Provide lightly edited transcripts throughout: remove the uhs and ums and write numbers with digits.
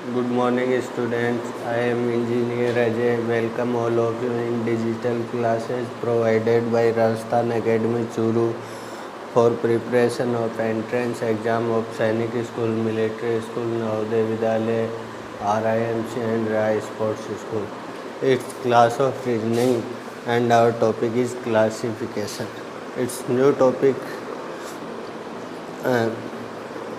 Good morning, students. I am Engineer Ajay. Welcome all of you in digital classes provided by Rajasthan Academy Churu for preparation of entrance exam of Sainik School, Military School, Navodaya Vidyalaya, RIMC and Rai Sports School. It's class of reasoning and our topic is classification. It's new topic.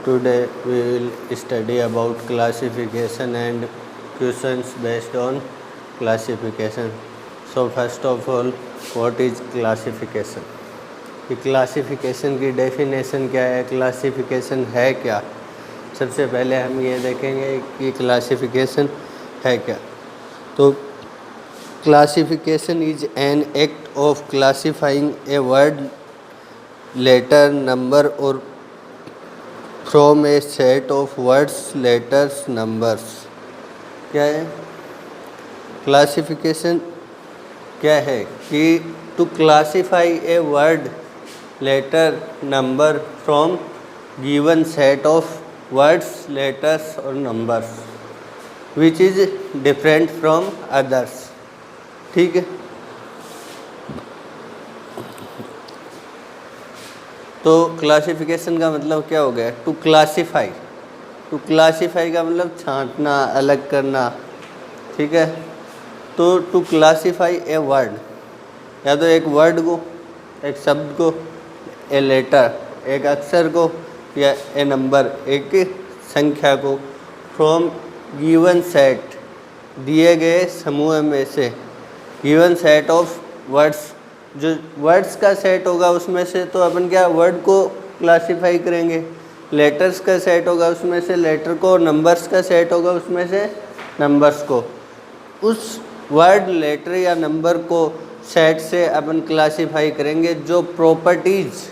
Today we will study about classification and questions based on classification. So first of all, what is classification? कि classification की definition क्या है, classification है क्या। सबसे पहले हम ये देखेंगे कि क्लासिफिकेशन है क्या। तो classification is an act of classifying a word, letter, number और from a set of words, letters, numbers. क्या है क्लासिफिकेशन? क्या है कि to classify a word, letter, number from given set of words, letters और numbers which is different from others. ठीक है, तो क्लासिफिकेशन का मतलब क्या हो गया? To classify. टू क्लासिफाई का मतलब छांटना, अलग करना। ठीक है, तो टू क्लासिफाई ए वर्ड, या तो एक वर्ड को, एक शब्द को, ए लेटर, एक अक्षर को, या ए नंबर, एक संख्या को, फ्रॉम गिवन सेट, दिए गए समूह में से, गिवन सेट ऑफ वर्ड्स, जो वर्ड्स का सेट होगा उसमें से, तो अपन क्या वर्ड को क्लासिफाई करेंगे। लेटर्स का सेट होगा उसमें से लेटर को, नंबर्स का सेट होगा उसमें से नंबर्स को। उस वर्ड, लेटर या नंबर को सेट से अपन क्लासिफाई करेंगे जो प्रॉपर्टीज़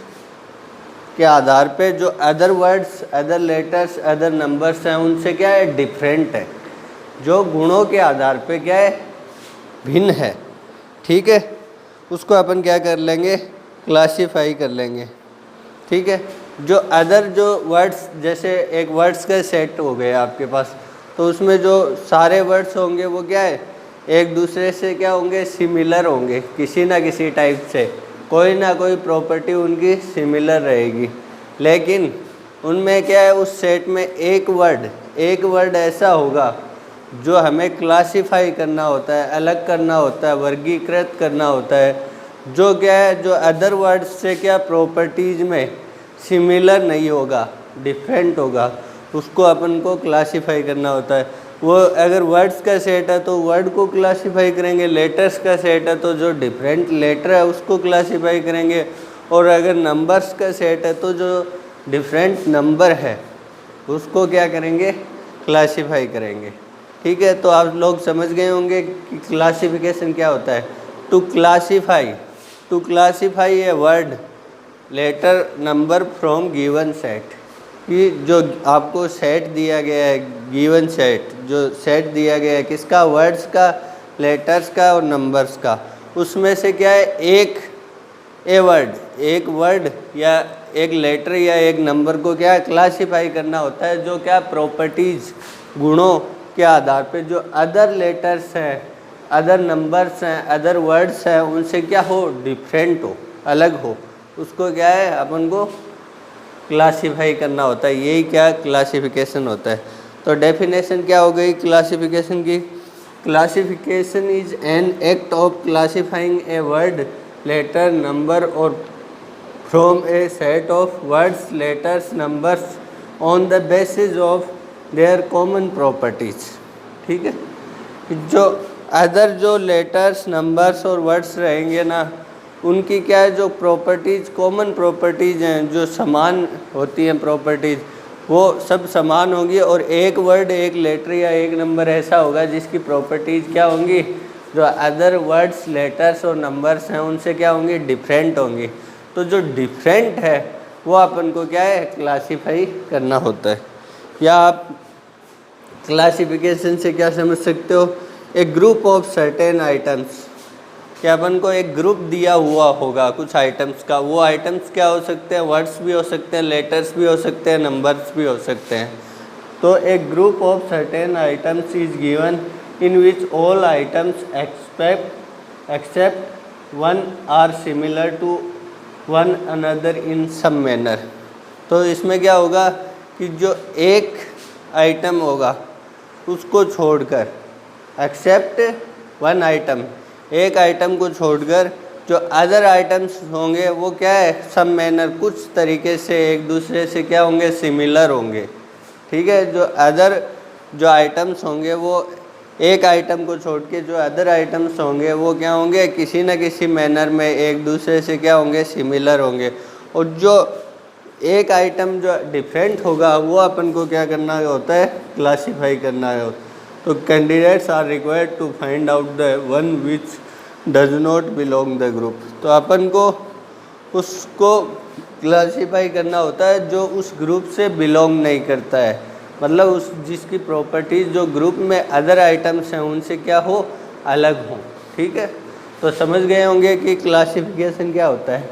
के आधार पे जो other words, other letters, other numbers हैं उनसे क्या है, डिफरेंट है, जो गुणों के आधार पे क्या है, भिन्न है। ठीक है, उसको अपन क्या कर लेंगे, क्लासिफाई कर लेंगे। ठीक है, जो अदर जो वर्ड्स, जैसे एक वर्ड्स का सेट हो गया आपके पास, तो उसमें जो सारे वर्ड्स होंगे वो क्या है, एक दूसरे से क्या होंगे, सिमिलर होंगे, किसी ना किसी टाइप से, कोई ना कोई प्रॉपर्टी उनकी सिमिलर रहेगी। लेकिन उनमें क्या है, उस सेट में एक वर्ड ऐसा होगा जो हमें क्लासिफाई करना होता है, अलग करना होता है, वर्गीकृत करना होता है, जो क्या है, जो अदर वर्ड्स से क्या प्रॉपर्टीज़ में सिमिलर नहीं होगा, डिफरेंट होगा, उसको अपन को क्लासिफाई करना होता है। वो अगर वर्ड्स का सेट है तो वर्ड को क्लासिफाई करेंगे, लेटर्स का सेट है तो जो डिफरेंट लेटर है उसको क्लासिफाई करेंगे, और अगर नंबर्स का सेट है तो जो डिफरेंट नंबर है उसको क्या करेंगे, क्लासिफाई करेंगे। ठीक है, तो आप लोग समझ गए होंगे कि क्लासिफिकेशन क्या होता है। To classify a word, letter, number from given set, कि जो आपको सेट दिया गया है, गिवन सेट, जो सेट दिया गया है किसका, वर्ड्स का, लेटर्स का और नंबर्स का, उसमें से क्या है, एक वर्ड या एक लेटर या एक नंबर को क्या क्लासिफाई करना होता है, जो क्या प्रॉपर्टीज़, गुणों के आधार पे जो अदर लेटर्स हैं, अदर नंबर्स हैं, अदर वर्ड्स हैं, उनसे क्या हो, डिफरेंट हो, अलग हो, उसको क्या है, अपन को क्लासिफाई करना होता है। यही क्या क्लासिफिकेशन होता है। तो डेफिनेशन क्या हो गई क्लासिफिकेशन की? Classification is an act of classifying a word, letter, number और from a set of words, letters, numbers on the basis of their common properties. ठीक है, जो अदर जो लेटर्स, नंबर्स और वर्ड्स रहेंगे ना, उनकी क्या है, जो प्रॉपर्टीज़, कॉमन प्रॉपर्टीज़ हैं, जो समान होती हैं प्रॉपर्टीज़, वो सब समान होंगी, और एक वर्ड, एक लेटर या एक नंबर ऐसा होगा जिसकी प्रॉपर्टीज़ क्या होंगी, जो अदर वर्ड्स, लेटर्स और नंबर्स हैं उनसे क्या होंगी, डिफरेंट होंगी। तो जो डिफरेंट है वो अपन को क्या है, क्लासीफाई करना होता है। या आप क्लासिफिकेशन से क्या समझ सकते हो, एक ग्रुप ऑफ सर्टेन आइटम्स, कि अपन को एक ग्रुप दिया हुआ होगा कुछ आइटम्स का। वो आइटम्स क्या हो सकते हैं, वर्ड्स भी हो सकते हैं, लेटर्स भी हो सकते हैं, नंबर्स भी हो सकते हैं। तो एक group of certain items is given in which all items except one are similar to one another in some manner. तो इसमें क्या होगा कि जो एक आइटम होगा उसको छोड़कर, एक्सेप्ट वन आइटम, एक आइटम को छोड़कर जो अदर आइटम्स होंगे वो क्या है, सम मैनर, कुछ तरीके से एक दूसरे से क्या होंगे, सिमिलर होंगे। ठीक है, जो आइटम्स होंगे वो एक आइटम को छोड़ के जो अदर आइटम्स होंगे वो क्या होंगे, किसी न किसी मैनर में एक दूसरे से क्या होंगे, सिमिलर होंगे। और जो एक आइटम जो डिफरेंट होगा वो अपन को क्या करना होता है, क्लासीफाई करना है। तो candidates are required to find out the one which does not belong the group. तो अपन को उसको क्लासीफाई करना होता है जो उस ग्रुप से बिलोंग नहीं करता है, मतलब उस जिसकी प्रॉपर्टीज़ जो ग्रुप में अदर आइटम्स हैं उनसे क्या हो, अलग हो। ठीक है, तो समझ गए होंगे कि क्लासिफिकेशन क्या होता है।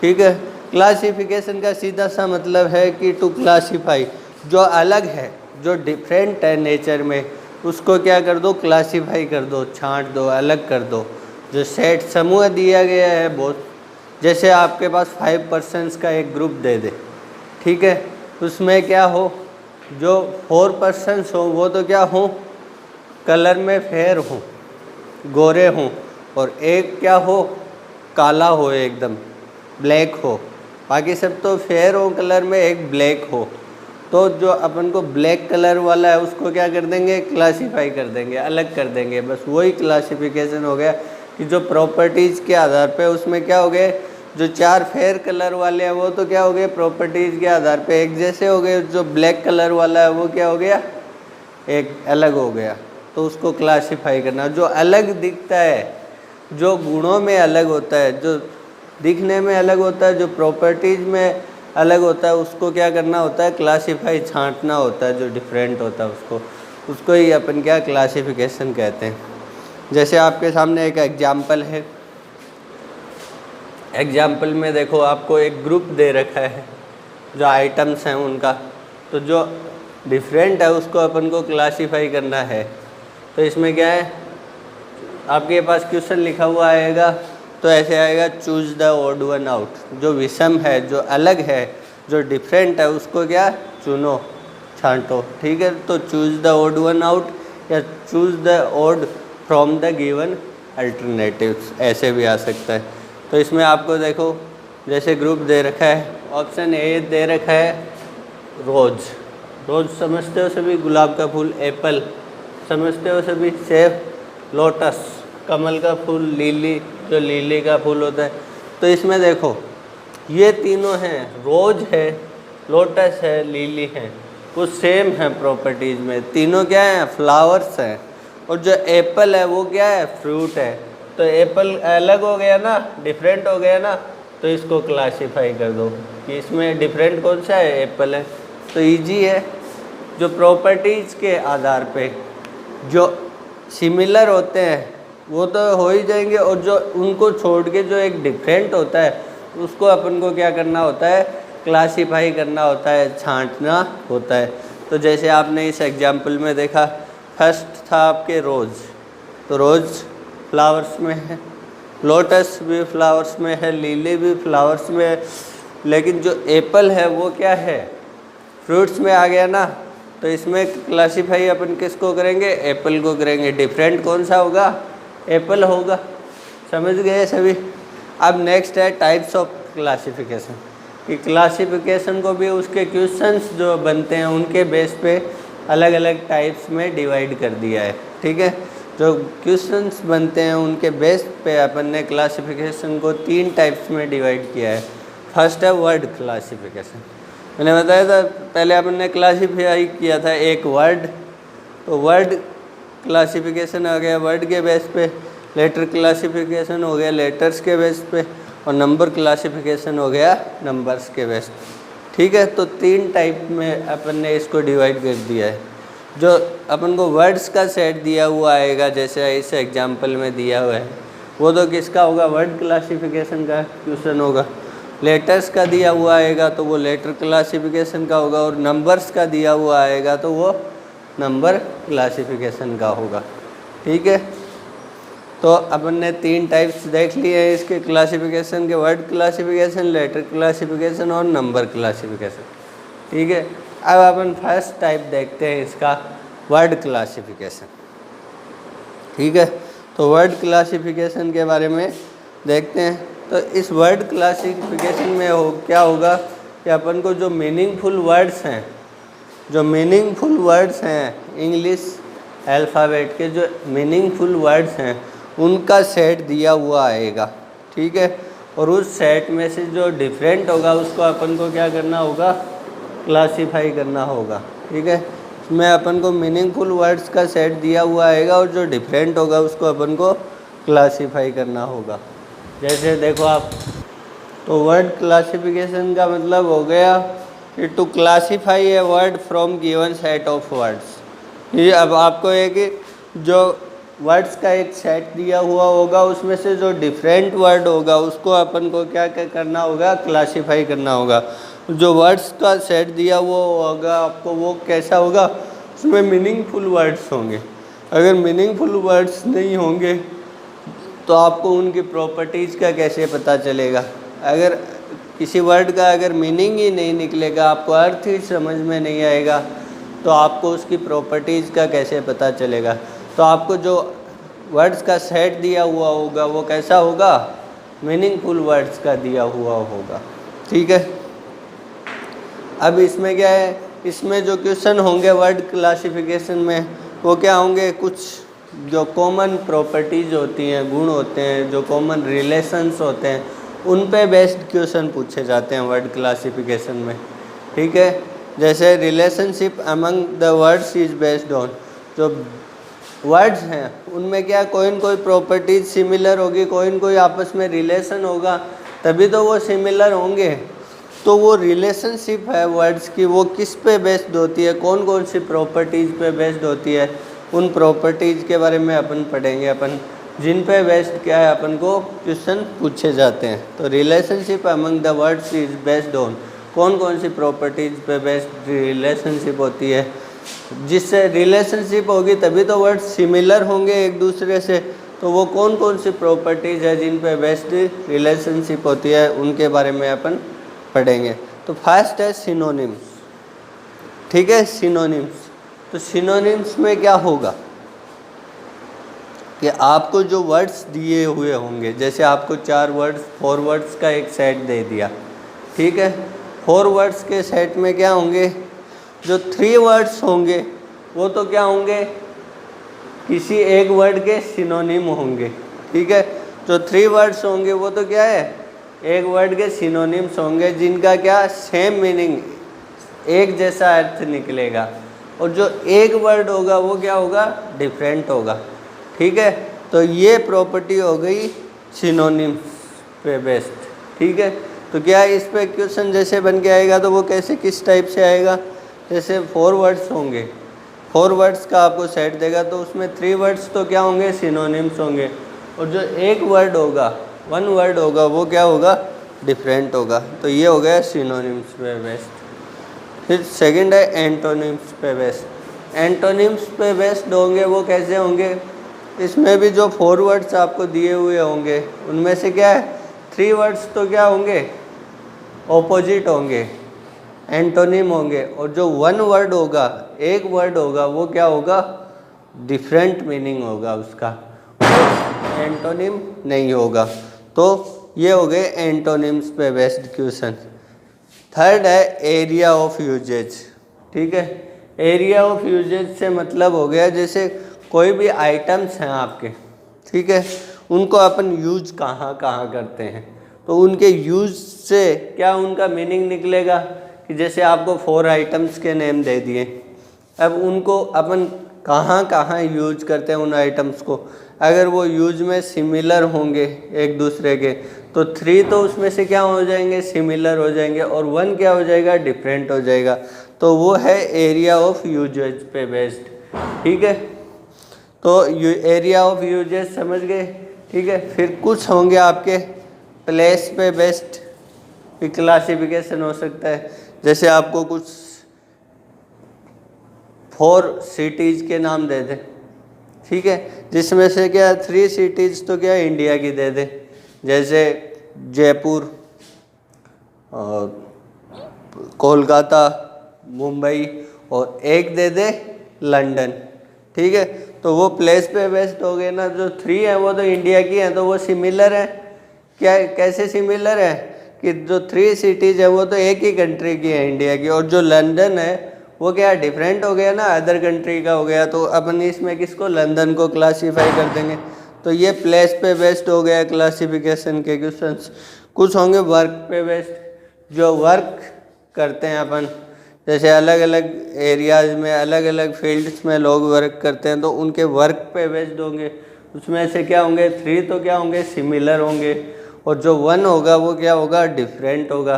ठीक है, क्लासिफिकेशन का सीधा सा मतलब है कि टू क्लासीफाई, जो अलग है, जो डिफरेंट है नेचर में, उसको क्या कर दो, क्लासीफाई कर दो, छांट दो, अलग कर दो। जो सेट समूह दिया गया है बहुत, जैसे आपके पास 5 पर्सन्स का एक ग्रुप दे दे, ठीक है, उसमें क्या हो, जो 4 पर्सन्स हो वो तो क्या हो, कलर में फेयर हो, गोरे हों, और एक क्या हो, काला हो, एकदम ब्लैक हो, बाकी सब तो फेयर हो कलर में, एक ब्लैक हो। तो जो अपन को ब्लैक कलर वाला है उसको क्या कर देंगे, क्लासीफाई कर देंगे, अलग कर देंगे। बस वही क्लासिफिकेशन हो गया कि जो प्रॉपर्टीज़ के आधार पे उसमें क्या हो गए, जो 4 फेयर कलर वाले हैं वो तो क्या हो गए, प्रॉपर्टीज़ के आधार पे एक जैसे हो गए। जो ब्लैक कलर वाला है वो क्या हो गया, एक अलग हो गया। तो उसको क्लासीफाई करना, जो अलग दिखता है, जो गुणों में अलग होता है, जो दिखने में अलग होता है, जो प्रॉपर्टीज़ में अलग होता है, उसको क्या करना होता है, क्लासीफाई, छांटना होता है। जो डिफरेंट होता है उसको ही अपन क्या क्लासिफिकेशन कहते हैं। जैसे आपके सामने एक एग्जाम्पल है, एग्जाम्पल में देखो आपको एक ग्रुप दे रखा है जो आइटम्स हैं उनका, तो जो डिफरेंट है उसको अपन को क्लासीफाई करना है। तो इसमें क्या है, आपके पास क्वेश्चन लिखा हुआ आएगा, तो ऐसे आएगा, choose the odd one out. जो विषम है, जो अलग है, जो डिफरेंट है, उसको क्या चुनो, छांटो। ठीक है, तो choose the odd one out या choose the odd from the given alternatives, ऐसे भी आ सकता है। तो इसमें आपको देखो, जैसे ग्रुप दे रखा है, ऑप्शन ए दे रखा है रोज़, रोज़ समझते हो सभी, गुलाब का फूल, एप्पल समझते हो सभी, सेब, लोटस कमल का फूल, लिली जो लिली का फूल होता है। तो इसमें देखो ये तीनों हैं, रोज़ है, लोटस है, लिली है, कुछ सेम है प्रॉपर्टीज़ में, तीनों क्या हैं, फ्लावर्स हैं। और जो एप्पल है वो क्या है, फ्रूट है। तो एप्पल अलग हो गया ना, डिफरेंट हो गया ना, तो इसको क्लासीफाई कर दो कि इसमें डिफरेंट कौन सा है, एप्पल है। तो इजी है, जो प्रॉपर्टीज़ के आधार पे जो सिमिलर होते हैं वो तो हो ही जाएंगे, और जो उनको छोड़ के जो एक डिफरेंट होता है उसको अपन को क्या करना होता है, क्लासीफाई करना होता है, छांटना होता है। तो जैसे आपने इस एग्जाम्पल में देखा, फर्स्ट था आपके रोज़, तो रोज़ फ्लावर्स में है, लोटस भी फ्लावर्स में है, लिली भी फ्लावर्स में है, लेकिन जो एप्पल है वो क्या है, फ्रूट्स में आ गया ना। तो इसमें क्लासीफाई अपन किसको करेंगे, एप्पल को करेंगे। डिफरेंट कौन सा होगा, एप्पल होगा। समझ गए सभी। अब नेक्स्ट है टाइप्स ऑफ क्लासिफिकेशन, कि क्लासिफिकेशन को भी उसके क्वेश्चंस जो बनते हैं उनके बेस पे अलग अलग टाइप्स में डिवाइड कर दिया है। ठीक है, जो क्वेश्चंस बनते हैं उनके बेस पे अपन ने क्लासिफिकेशन को 3 टाइप्स में डिवाइड किया है। फर्स्ट है वर्ड क्लासिफिकेशन, मैंने बताया था पहले अपन ने क्लासीफाई किया था एक वर्ड, तो वर्ड क्लासिफिकेशन आ गया वर्ड के बेस पे, लेटर क्लासिफिकेशन हो गया लेटर्स के बेस पे, और नंबर क्लासिफिकेशन हो गया नंबर्स के बेस। ठीक है, तो 3 टाइप में अपन ने इसको डिवाइड कर दिया है। जो अपन को वर्ड्स का सेट दिया हुआ आएगा, जैसे इस एग्जाम्पल में दिया हुआ है, वो तो किसका होगा, वर्ड क्लासिफिकेशन का क्वेश्चन होगा। लेटर्स का दिया हुआ आएगा तो वो लेटर क्लासिफिकेशन का होगा, और नंबर्स का दिया हुआ आएगा तो वो नंबर क्लासिफिकेशन का होगा। ठीक है, तो अपन ने 3 टाइप्स देख लिए हैं इसके क्लासिफिकेशन के, वर्ड क्लासिफिकेशन, लेटर क्लासिफिकेशन और नंबर क्लासिफिकेशन। ठीक है, अब अपन फर्स्ट टाइप देखते हैं इसका, वर्ड क्लासिफिकेशन। ठीक है, तो वर्ड क्लासिफिकेशन के बारे में देखते हैं। तो इस वर्ड क्लासिफिकेशन में क्या होगा कि अपन को जो मीनिंगफुल वर्ड्स हैं, जो मीनिंगफुल वर्ड्स हैं इंग्लिश अल्फ़ाबेट के, जो मीनिंगफुल वर्ड्स हैं उनका सेट दिया हुआ आएगा। ठीक है, और उस सेट में से जो डिफरेंट होगा उसको अपन को क्या करना होगा, क्लासीफाई करना होगा। ठीक है, इसमें अपन को मीनिंगफुल वर्ड्स का सेट दिया हुआ आएगा और जो डिफरेंट होगा उसको अपन को क्लासीफाई करना होगा। जैसे देखो आप, तो वर्ड क्लासिफिकेशन का मतलब हो गया कि to classify a word from given set of words. ये अब आपको एक जो वर्ड्स का एक सेट दिया हुआ होगा, उसमें से जो डिफरेंट वर्ड होगा उसको अपन को क्या क्या करना होगा, क्लासीफाई करना होगा। जो वर्ड्स का सेट दिया हुआ होगा आपको, वो कैसा होगा, उसमें मीनिंगफुल वर्ड्स होंगे। अगर मीनिंगफुल वर्ड्स नहीं होंगे तो आपको उनकी प्रॉपर्टीज़ का कैसे पता चलेगा। अगर किसी वर्ड का अगर मीनिंग ही नहीं निकलेगा, आपको अर्थ ही समझ में नहीं आएगा, तो आपको उसकी प्रॉपर्टीज़ का कैसे पता चलेगा। तो आपको जो वर्ड्स का सेट दिया हुआ होगा वो कैसा होगा, मीनिंगफुल वर्ड्स का दिया हुआ होगा। ठीक है, अब इसमें क्या है, इसमें जो क्वेश्चन होंगे वर्ड क्लासिफिकेशन में वो क्या होंगे, कुछ जो कॉमन प्रॉपर्टीज़ होती हैं, गुण होते हैं, जो कॉमन रिलेशंस होते हैं, उन पे बेस्ड क्वेश्चन पूछे जाते हैं वर्ड क्लासिफिकेशन में। ठीक है, जैसे relationship among the words is based on, जो वर्ड्स हैं उनमें क्या कोई न कोई प्रॉपर्टीज सिमिलर होगी, कोई न कोई आपस में रिलेशन होगा, तभी तो वो सिमिलर होंगे। तो वो रिलेशनशिप है वर्ड्स की, वो किस पे बेस्ड होती है, कौन कौन सी प्रॉपर्टीज़ पे बेस्ड होती है, उन प्रॉपर्टीज़ के बारे में अपन पढ़ेंगे, अपन जिन पे बेस्ड क्या है अपन को क्वेश्चन पूछे जाते हैं। तो relationship among the words is based on, कौन कौन सी प्रॉपर्टीज़ पे बेस्ड रिलेशनशिप होती है, जिससे रिलेशनशिप होगी तभी तो वर्ड्स सिमिलर होंगे एक दूसरे से। तो वो कौन कौन सी प्रॉपर्टीज़ है जिन पे बेस्ड रिलेशनशिप होती है, उनके बारे में अपन पढ़ेंगे। तो फर्स्ट है सिनोनिम्स। ठीक है, सिनोनिम्स। तो सिनोनिम्स में क्या होगा कि आपको जो वर्ड्स दिए हुए होंगे, जैसे आपको 4 वर्ड्स 4 वर्ड्स का एक सेट दे दिया। ठीक है, 4 वर्ड्स के सेट में क्या होंगे, जो 3 वर्ड्स होंगे वो तो क्या होंगे, किसी एक वर्ड के सिनोनिम होंगे। ठीक है, जो 3 वर्ड्स होंगे वो तो क्या है, एक वर्ड के सिनोनिम्स होंगे, जिनका क्या सेम मीनिंग, एक जैसा अर्थ निकलेगा। और जो एक वर्ड होगा वो क्या होगा, डिफरेंट होगा। ठीक है, तो ये प्रॉपर्टी हो गई सिनोनिम्स पे बेस्ड। ठीक है, तो क्या इस पे क्वेश्चन जैसे बन के आएगा, तो वो कैसे किस टाइप से आएगा, जैसे 4 वर्ड्स होंगे, 4 वर्ड्स का आपको सेट देगा, तो उसमें 3 वर्ड्स तो क्या होंगे, सिनोनिम्स होंगे, और जो एक वर्ड होगा, 1 वर्ड होगा, वो क्या होगा, डिफरेंट होगा। तो ये हो गया सिनोनिम्स पे बेस्ड। फिर सेकंड है एंटोनिम्स पे बेस्ड। एंटोनिम्स पे बेस्ड होंगे वो कैसे होंगे, इसमें भी जो 4 वर्ड्स आपको दिए हुए होंगे उनमें से क्या है, 3 वर्ड्स तो क्या होंगे, ऑपोजिट होंगे, एंटोनिम होंगे, और जो 1 वर्ड होगा, एक वर्ड होगा, वो क्या होगा, डिफरेंट मीनिंग होगा उसका, एंटोनिम नहीं होगा। तो ये हो गए एंटोनिम्स पे बेस्ड क्वेश्चन। थर्ड है एरिया ऑफ यूजेज। ठीक है, एरिया ऑफ यूजेज से मतलब हो गया जैसे कोई भी आइटम्स हैं आपके, ठीक है, उनको अपन यूज कहाँ कहाँ करते हैं, तो उनके यूज से क्या उनका मीनिंग निकलेगा कि जैसे आपको 4 आइटम्स के नेम दे दिए, अब उनको अपन कहाँ कहाँ यूज करते हैं उन आइटम्स को, अगर वो यूज में सिमिलर होंगे एक दूसरे के, तो 3 तो उसमें से क्या हो जाएंगे, सिमिलर हो जाएंगे, और 1 क्या हो जाएगा, डिफरेंट हो जाएगा। तो वो है एरिया ऑफ यूजेज पे बेस्ड। ठीक है, तो एरिया ऑफ यूजेज समझ गए। ठीक है, फिर कुछ होंगे आपके प्लेस पे बेस्ड। भी क्लासिफिकेशन हो सकता है। जैसे आपको कुछ 4 सिटीज़ के नाम दे दे, ठीक है, जिसमें से क्या 3 सिटीज़ तो क्या इंडिया की दे दे, जैसे जयपुर और कोलकाता, मुंबई, और एक दे दे लंदन, ठीक है। तो वो प्लेस पे बेस्ड हो गए ना, जो 3 है वो तो इंडिया की हैं, तो वो सिमिलर है। क्या कैसे सिमिलर है कि जो 3 सिटीज़ है वो तो एक ही कंट्री की है, इंडिया की, और जो लंदन है वो क्या डिफरेंट हो गया ना, अदर कंट्री का हो गया, तो अपन इसमें किसको लंदन को क्लासीफाई कर देंगे। तो ये प्लेस पे बेस्ड हो गया क्लासिफिकेशन के क्वेश्चंस। कुछ होंगे वर्क पे बेस्ड, जो वर्क करते हैं अपन, जैसे अलग अलग एरियाज़ में अलग अलग फील्ड्स में लोग वर्क करते हैं, तो उनके वर्क पे बेस्ड होंगे। उसमें से क्या होंगे 3 तो क्या होंगे सिमिलर होंगे, और जो 1 होगा वो क्या होगा डिफरेंट होगा।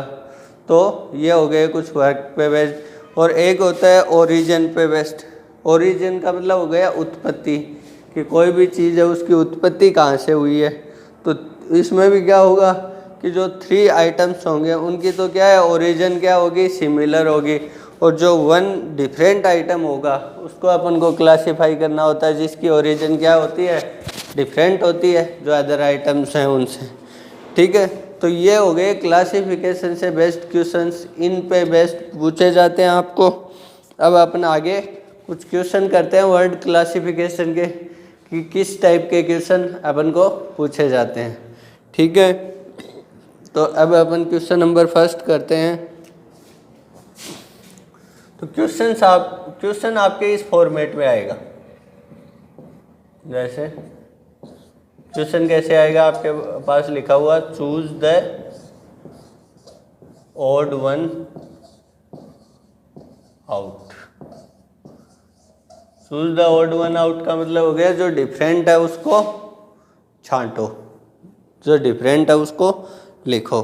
तो ये हो गए कुछ वर्क पे बेस्ड। और एक होता है ओरिजिन पे बेस्ड। ओरिजिन का मतलब हो गया उत्पत्ति, कि कोई भी चीज़ है उसकी उत्पत्ति कहाँ से हुई है। तो इसमें भी क्या होगा कि जो 3 आइटम्स होंगे उनकी तो क्या है ओरिजिन क्या होगी सिमिलर होगी, और जो 1 डिफरेंट आइटम होगा उसको अपन को क्लासीफाई करना होता है, जिसकी ओरिजिन क्या होती है डिफरेंट होती है जो अदर आइटम्स हैं उनसे, ठीक है। तो ये हो गए क्लासिफिकेशन से बेस्ड क्वेश्चंस, इन पे बेस्ड पूछे जाते हैं आपको। अब अपन आगे कुछ क्वेश्चन करते हैं वर्ड क्लासिफिकेशन के, कि किस टाइप के क्वेश्चन अपन को पूछे जाते हैं, ठीक है। तो अब अपन क्वेश्चन नंबर 1 करते हैं। तो क्वेश्चन आपके इस फॉर्मेट में आएगा। जैसे क्वेश्चन कैसे आएगा, आपके पास लिखा हुआ choose the odd one out. Choose the odd one out का मतलब हो गया जो डिफरेंट है उसको छांटो, जो डिफरेंट है उसको लिखो।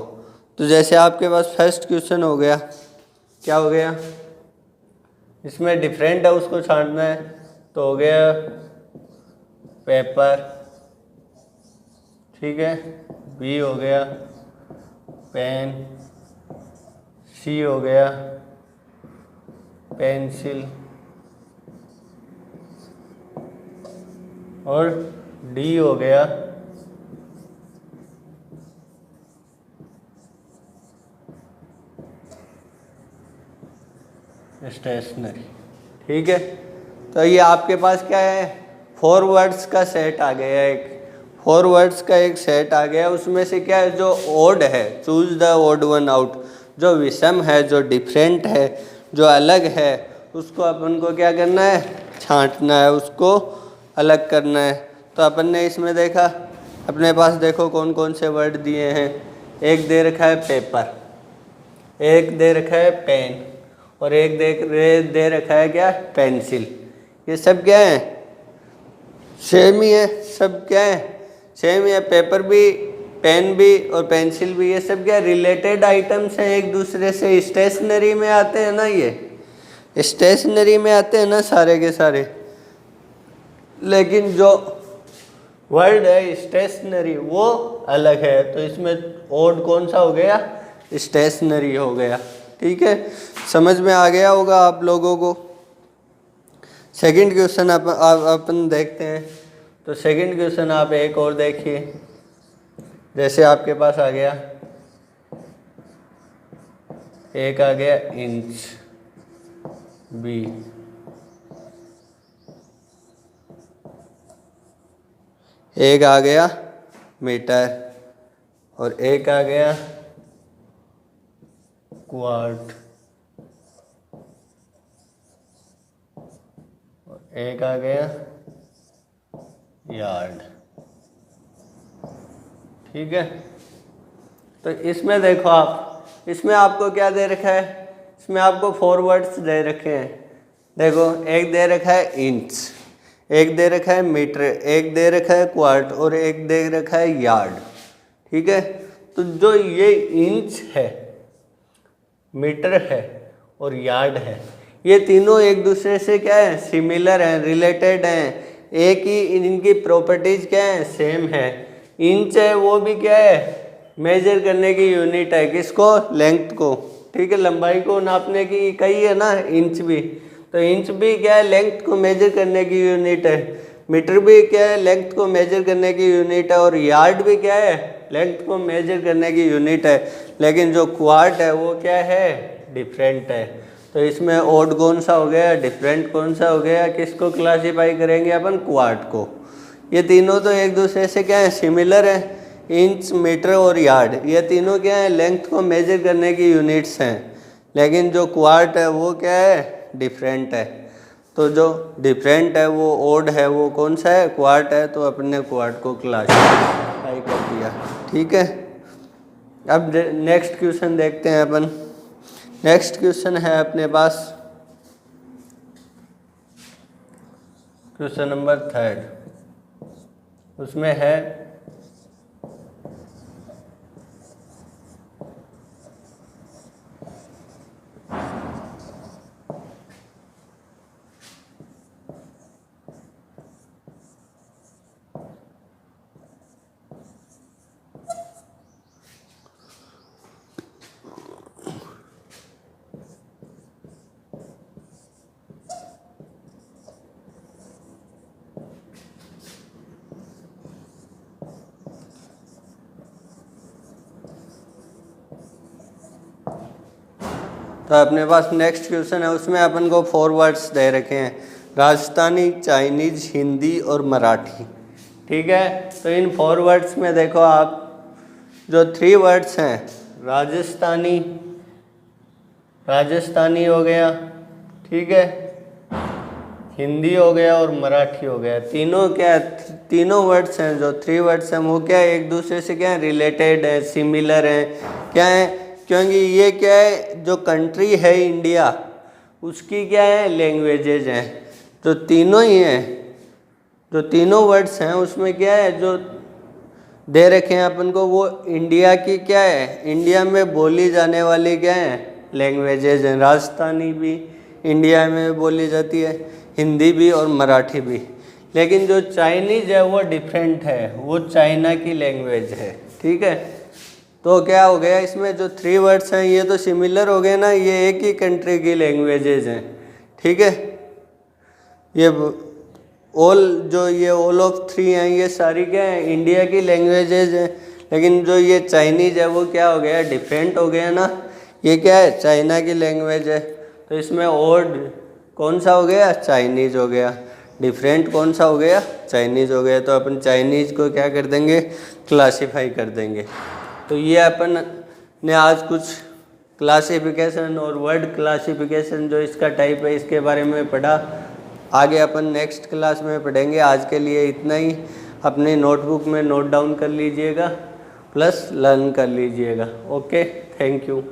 तो जैसे आपके पास फर्स्ट क्वेश्चन हो गया, क्या हो गया, इसमें डिफरेंट है उसको छांटना है, तो हो गया पेपर, ठीक है, बी हो गया पेन, सी हो गया पेंसिल, और डी हो गया स्टेशनरी, ठीक है। तो ये आपके पास क्या है 4 वर्ड्स का सेट आ गया, एक 4 वर्ड्स का एक सेट आ गया। उसमें से क्या है जो ओड है, choose the odd one out, जो विषम है, जो डिफरेंट है, जो अलग है, उसको अपन को क्या करना है छांटना है, उसको अलग करना है। तो अपन ने इसमें देखा, अपने पास देखो कौन कौन से वर्ड दिए हैं। एक दे रखा है पेपर, एक दे रखा है पेन, और एक दे रखा है क्या पेंसिल। ये सब क्या है सेम ही है, सब क्या है सेम ही है। पेपर भी, पेन भी और पेंसिल भी, ये सब क्या रिलेटेड आइटम्स हैं एक दूसरे से। स्टेशनरी में आते हैं ना, ये स्टेशनरी में आते हैं ना सारे के सारे। लेकिन जो वर्ड है स्टेशनरी वो अलग है, तो इसमें ओड कौन सा हो गया स्टेशनरी हो गया, ठीक है। समझ में आ गया होगा आप लोगों को। सेकंड क्वेश्चन अपन देखते हैं। तो सेकंड क्वेश्चन आप एक और देखिए। जैसे आपके पास आ गया, एक आ गया इंच, बी, एक आ गया मीटर, और एक आ गया क्वार्ट, और एक आ गया यार्ड, ठीक है। तो इसमें देखो आप, इसमें आपको क्या दे रखा है, इसमें आपको 4 वर्ड्स दे रखे हैं। देखो एक दे रखा है इंच, एक दे रखा है मीटर, एक दे रखा है क्वार्ट, और एक दे रखा है यार्ड, ठीक है। तो जो ये इंच है, मीटर है और यार्ड है, ये तीनों एक दूसरे से क्या है सिमिलर हैं, रिलेटेड हैं। एक ही इनकी प्रॉपर्टीज क्या है सेम है। इंच है वो भी क्या है मेजर करने की यूनिट है किसको, लेंथ को, ठीक है। लंबाई को नापने की इकाई है ना इंच भी, तो इंच भी क्या है, लेंथ को मेजर करने की यूनिट है। मीटर भी क्या है, लेंथ को मेजर करने की यूनिट है। और यार्ड भी क्या है, लेंथ को मेजर करने की यूनिट है। लेकिन जो क्वार्ट है वो क्या है, डिफरेंट है। तो इसमें ओड कौन सा हो गया, डिफरेंट कौन सा हो गया, किसको क्लासीफाई करेंगे अपन, क्वार्ट को। ये तीनों तो एक दूसरे से क्या है, सिमिलर है। इंच, मीटर और यार्ड, ये तीनों क्या है, लेंथ को मेजर करने की यूनिट्स हैं। लेकिन जो क्वार्ट है वो क्या है, डिफरेंट है। तो जो डिफरेंट है वो ओड है, वो कौन सा है, क्वार्ट है। तो अपने क्वार्ट को क्लासिफाई कर दिया, ठीक है। अब नेक्स्ट क्वेश्चन देखते हैं अपन। नेक्स्ट क्वेश्चन है अपने पास क्वेश्चन नंबर 3, उसमें है तो अपने पास नेक्स्ट क्वेश्चन है, उसमें अपन को 4 वर्ड्स दे रखे हैं, राजस्थानी, चाइनीज, हिंदी और मराठी, ठीक है। तो इन 4 वर्ड्स में देखो आप, जो 3 वर्ड्स हैं, राजस्थानी, राजस्थानी हो गया, ठीक है, हिंदी हो गया और मराठी हो गया। तीनों क्या, तीनों वर्ड्स हैं, जो 3 वर्ड्स हैं वो क्या है, एक दूसरे से क्या है, रिलेटेड है, सिमिलर है, क्या है, क्योंकि ये क्या है, जो कंट्री है इंडिया, उसकी क्या है, लैंग्वेजेज हैं। तो तीनों ही हैं, जो तीनों वर्ड्स हैं उसमें क्या है, जो दे रखे हैं अपन को, वो इंडिया की क्या है, इंडिया में बोली जाने वाली क्या है, लैंग्वेजेज हैं। राजस्थानी भी इंडिया में बोली जाती है, हिंदी भी और मराठी भी। लेकिन जो चाइनीज है वो डिफरेंट है, वो चाइना की लैंग्वेज है, ठीक है। तो क्या हो गया, इसमें जो 3 वर्ड्स हैं ये तो सिमिलर हो गए ना, ये एक ही कंट्री की लैंग्वेजेज हैं, ठीक है। ये ऑल ऑफ 3 हैं, ये सारी क्या है, इंडिया की लैंग्वेजेज हैं। लेकिन जो ये चाइनीज है वो क्या हो गया, डिफरेंट हो गया ना, ये क्या है, चाइना की लैंग्वेज है। तो इसमें ओड कौन सा हो गया, चाइनीज हो गया। डिफरेंट कौन सा हो गया, चाइनीज हो गया। तो अपन चाइनीज को क्या कर देंगे, क्लासीफाई कर देंगे। तो ये अपन ने आज कुछ क्लासिफिकेशन और वर्ड क्लासिफिकेशन जो इसका टाइप है इसके बारे में पढ़ा। आगे अपन नेक्स्ट क्लास में पढ़ेंगे। आज के लिए इतना ही। अपनी नोटबुक में नोट डाउन कर लीजिएगा, प्लस लर्न कर लीजिएगा। Okay, thank you.